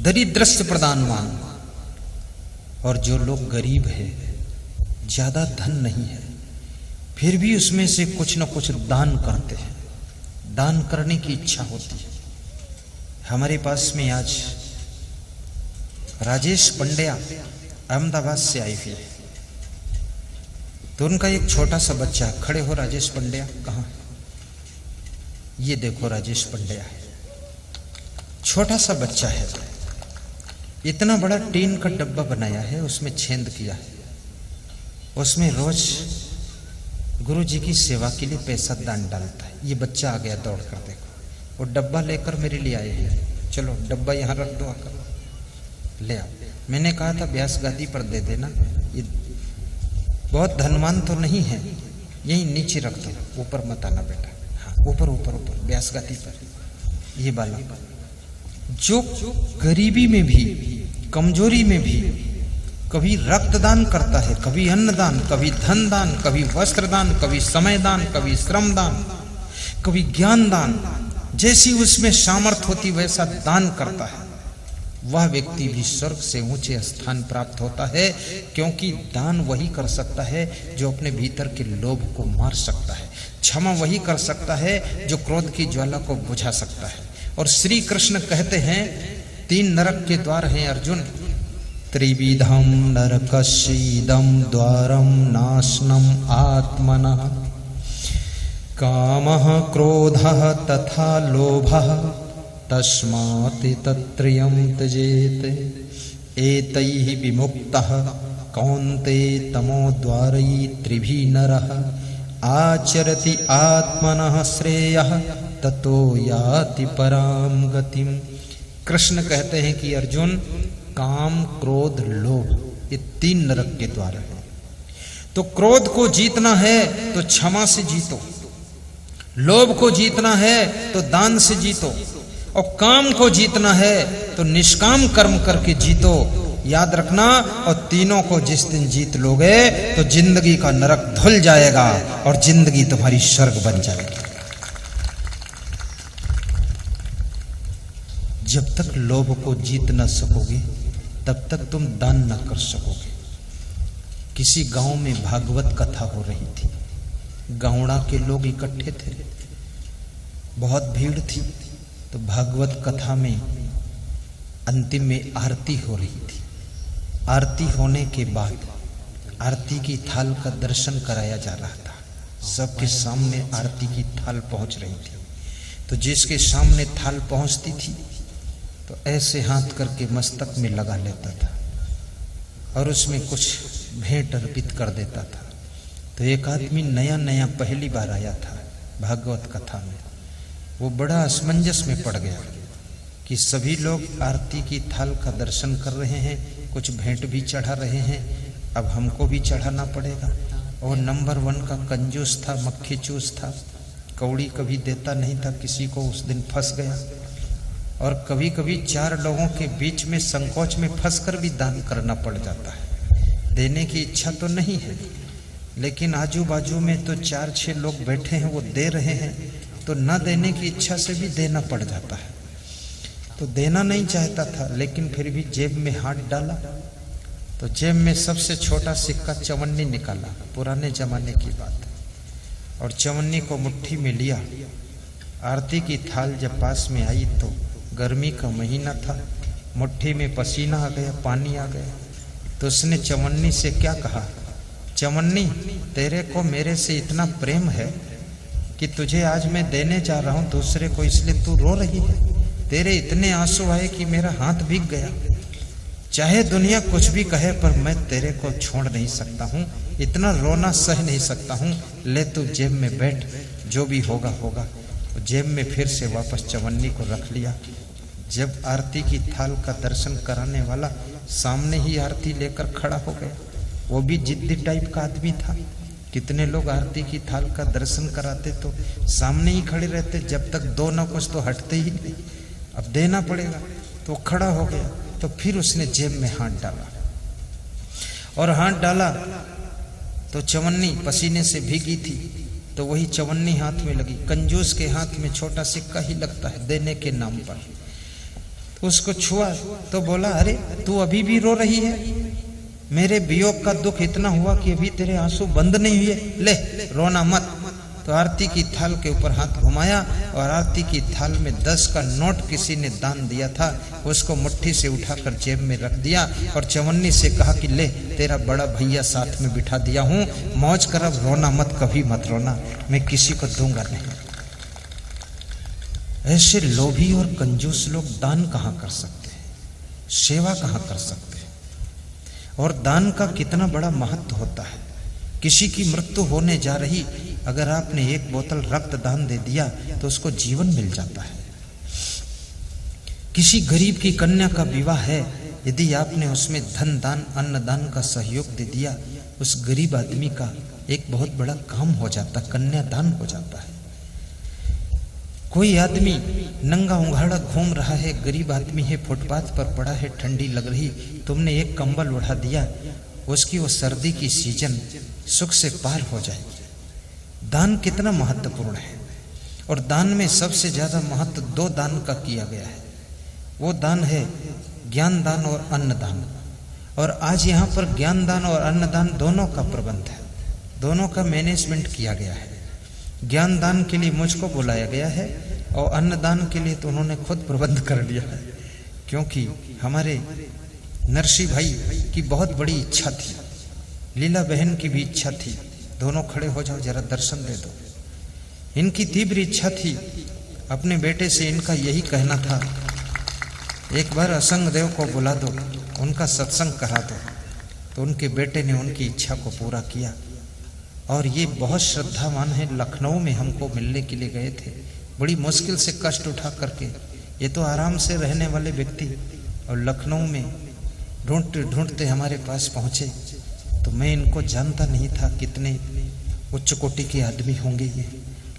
दरिद्रस्य प्रदानवान। और जो लोग गरीब है, ज्यादा धन नहीं है, फिर भी उसमें से कुछ न कुछ दान करते हैं, दान करने की इच्छा होती है। हमारे पास में आज राजेश पंड्या अहमदाबाद से आई हुई है। तो उनका एक छोटा सा बच्चा, खड़े हो राजेश पंड्या, कहाँ? ये देखो राजेश पंड्या है, छोटा सा बच्चा है, इतना बड़ा टीन का डब्बा बनाया है, उसमें छेद किया है, उसमें रोज गुरु जी की सेवा के लिए पैसा दान डालता है। ये बच्चा आ गया दौड़ कर, देखो वो डब्बा लेकर मेरे लिए आए हैं, चलो डब्बा यहाँ रख दो, आकर ले आओ। मैंने कहा था व्यास गादी पर दे देना, ये बहुत धनवान तो नहीं है, यही नीचे रख दो, ऊपर मत आना बेटा। हाँ ऊपर ऊपर ऊपर व्यास गादी पर। ये बाला जो गरीबी में भी, कमजोरी में भी कभी रक्तदान करता है, कभी अन्नदान, कभी धन दान, कभी वस्त्र दान, कभी समय दान, कभी श्रम दान, कभी ज्ञान दान, जैसी उसमें सामर्थ्य होती वैसा दान करता है, वह व्यक्ति भी स्वर्ग से ऊंचे स्थान प्राप्त होता है। क्योंकि दान वही कर सकता है जो अपने भीतर के लोभ को मार सकता है, क्षमा वही कर सकता है जो क्रोध की ज्वाला को बुझा सकता है। और श्री कृष्ण कहते हैं 3 नरक के द्वार हैं अर्जुन, त्रिविधम नरकस्येदं द्वारम नाशनम आत्मनः कामः क्रोधः तथा लोभः तस्मात् तत्त्रयं त्यजेत् एतैः विमुक्तः कौन्तेय तमोद्वारैः त्रिभिः नरः आचरति आत्मनः श्रेयः ततो याति पराम गतिम। कृष्ण कहते हैं कि अर्जुन, काम, क्रोध, लोभ, ये 3 नरक के द्वार हैं। तो क्रोध को जीतना है तो क्षमा से जीतो, लोभ को जीतना है तो दान से जीतो, और काम को जीतना है तो निष्काम कर्म करके जीतो। याद रखना, और तीनों को जिस दिन जीत लोगे तो जिंदगी का नरक धुल जाएगा और जिंदगी तुम्हारी स्वर्ग बन जाएगी। जब तक लोभ को जीत न सकोगे तब तक तुम दान न कर सकोगे। किसी गांव में भागवत कथा हो रही थी, गावड़ा के लोग इकट्ठे थे, बहुत भीड़ थी। तो भागवत कथा में अंतिम में आरती हो रही थी। आरती होने के बाद आरती की थाल का दर्शन कराया जा रहा था। सबके सामने आरती की थाल पहुंच रही थी। तो जिसके सामने थाल पहुंचती थी तो ऐसे हाथ करके मस्तक में लगा लेता था और उसमें कुछ भेंट अर्पित कर देता था। तो एक आदमी नया नया पहली बार आया था भागवत कथा में, वो बड़ा असमंजस में पड़ गया कि सभी लोग आरती की थाल का दर्शन कर रहे हैं, कुछ भेंट भी चढ़ा रहे हैं, अब हमको भी चढ़ाना पड़ेगा। और नंबर 1 का कंजूस था, मक्खी चूस था, कौड़ी कभी देता नहीं था किसी को, उस दिन फंस गया। और कभी कभी 4 लोगों के बीच में संकोच में फंसकर भी दान करना पड़ जाता है। देने की इच्छा तो नहीं है, लेकिन आजू बाजू में तो 4-6 लोग बैठे हैं, वो दे रहे हैं, तो न देने की इच्छा से भी देना पड़ जाता है। तो देना नहीं चाहता था, लेकिन फिर भी जेब में हाथ डाला तो जेब में सबसे छोटा सिक्का चवन्नी निकाला, पुराने जमाने की बात, और चवन्नी को मुट्ठी में लिया। आरती की थाल जब पास में आई तो गर्मी का महीना था, मुट्ठी में पसीना आ गया, पानी आ गया। तो उसने चवन्नी से क्या कहा, चवन्नी तेरे को मेरे से इतना प्रेम है कि तुझे आज मैं देने जा रहा हूं दूसरे को, इसलिए तू रो रही है। तेरे इतने आंसू आए कि मेरा हाथ भीग गया। चाहे दुनिया कुछ भी कहे पर मैं तेरे को छोड़ नहीं सकता हूं, इतना रोना सह नहीं सकता हूं। ले तू जेब में बैठ, जो भी होगा होगा। जेब में फिर से वापस चवन्नी को रख लिया। जब आरती की थाल का दर्शन कराने वाला सामने ही आरती लेकर खड़ा हो गया, वो भी जिद्दी टाइप का आदमी था। कितने लोग आरती की थाल का दर्शन कराते तो सामने ही खड़े रहते, जब तक दो ना कुछ तो हटते ही नहीं, अब देना पड़ेगा। तो खड़ा हो गया, तो फिर उसने जेब में हाथ डाला, और हाथ डाला तो चवन्नी पसीने से भीगी थी, तो वही चवन्नी हाथ में लगी। कंजूस के हाथ में छोटा सिक्का ही लगता है देने के नाम पर। उसको छुआ तो बोला, अरे तू अभी भी रो रही है? मेरे वियोग का दुख इतना हुआ कि अभी तेरे आंसू बंद नहीं हुए, ले रोना मत। तो आरती की थाल के ऊपर हाथ घुमाया और आरती की थाल में 10 का नोट किसी ने दान दिया था, उसको मुट्ठी से उठाकर जेब में रख दिया और चवन्नी से कहा कि ले तेरा बड़ा भैया साथ में बिठा दिया हूं, मौज कर, अब रोना मत, कभी मत रोना, मैं किसी को दूंगा नहीं। ऐसे लोभी और कंजूस लोग दान कहां कर सकते हैं, सेवा कहां कर सकते हैं? और दान का कितना बड़ा महत्व होता है। किसी की मृत्यु होने जा रही, अगर आपने 1 बोतल रक्त दान दे दिया तो उसको जीवन मिल जाता है। किसी गरीब की कन्या का विवाह है, यदि आपने उसमें धन दान, अन्न दान का सहयोग दे दिया, उस गरीब आदमी का एक बहुत बड़ा काम हो जाता, कन्यादान हो जाता है। कोई आदमी नंगा उंघाड़ा घूम रहा है, गरीब आदमी है, फुटपाथ पर पड़ा है, ठंडी लग रही, तुमने एक कंबल उड़ा दिया, उसकी वो सर्दी की सीजन सुख से पार हो जाएगी। दान कितना महत्वपूर्ण है। और दान में सबसे ज्यादा महत्व 2 दान का किया गया है। वो दान है ज्ञान दान और अन्न दान। और आज यहाँ पर ज्ञान दान और अन्न दान दोनों का प्रबंध है, दोनों का मैनेजमेंट किया गया है। ज्ञान दान के लिए मुझको बुलाया गया है और अन्न दान के लिए तो उन्होंने खुद प्रबंध कर लिया है, क्योंकि हमारे नरसी भाई की बहुत बड़ी इच्छा थी, लीला बहन की भी इच्छा थी, दोनों खड़े हो जाओ जरा दर्शन दे दो। इनकी तीव्र इच्छा थी, अपने बेटे से इनका यही कहना था, एक बार असंग देव को बुला दो, उनका सत्संग करा दो। तो उनके बेटे ने उनकी इच्छा को पूरा किया। और ये बहुत श्रद्धावान है, लखनऊ में हमको मिलने के लिए गए थे, बड़ी मुश्किल से कष्ट उठा करके। ये तो आराम से रहने वाले व्यक्ति, और लखनऊ में ढूंढते ढूंढते हमारे पास पहुंचे। तो मैं इनको जानता नहीं था कितने उच्च कोटि के आदमी होंगे ये,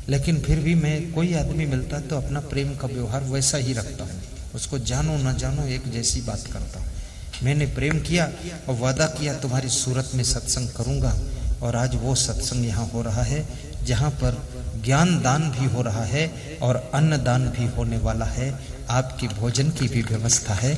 लेकिन फिर भी मैं कोई आदमी मिलता तो अपना प्रेम का व्यवहार वैसा ही रखता हूँ, उसको जानो न जानो एक जैसी बात करता हूँ। मैंने प्रेम किया और वादा किया तुम्हारी सूरत में सत्संग करूँगा। और आज वो सत्संग यहाँ हो रहा है जहाँ पर ज्ञान दान भी हो रहा है और अन्न दान भी होने वाला है। आपकी भोजन की भी व्यवस्था है।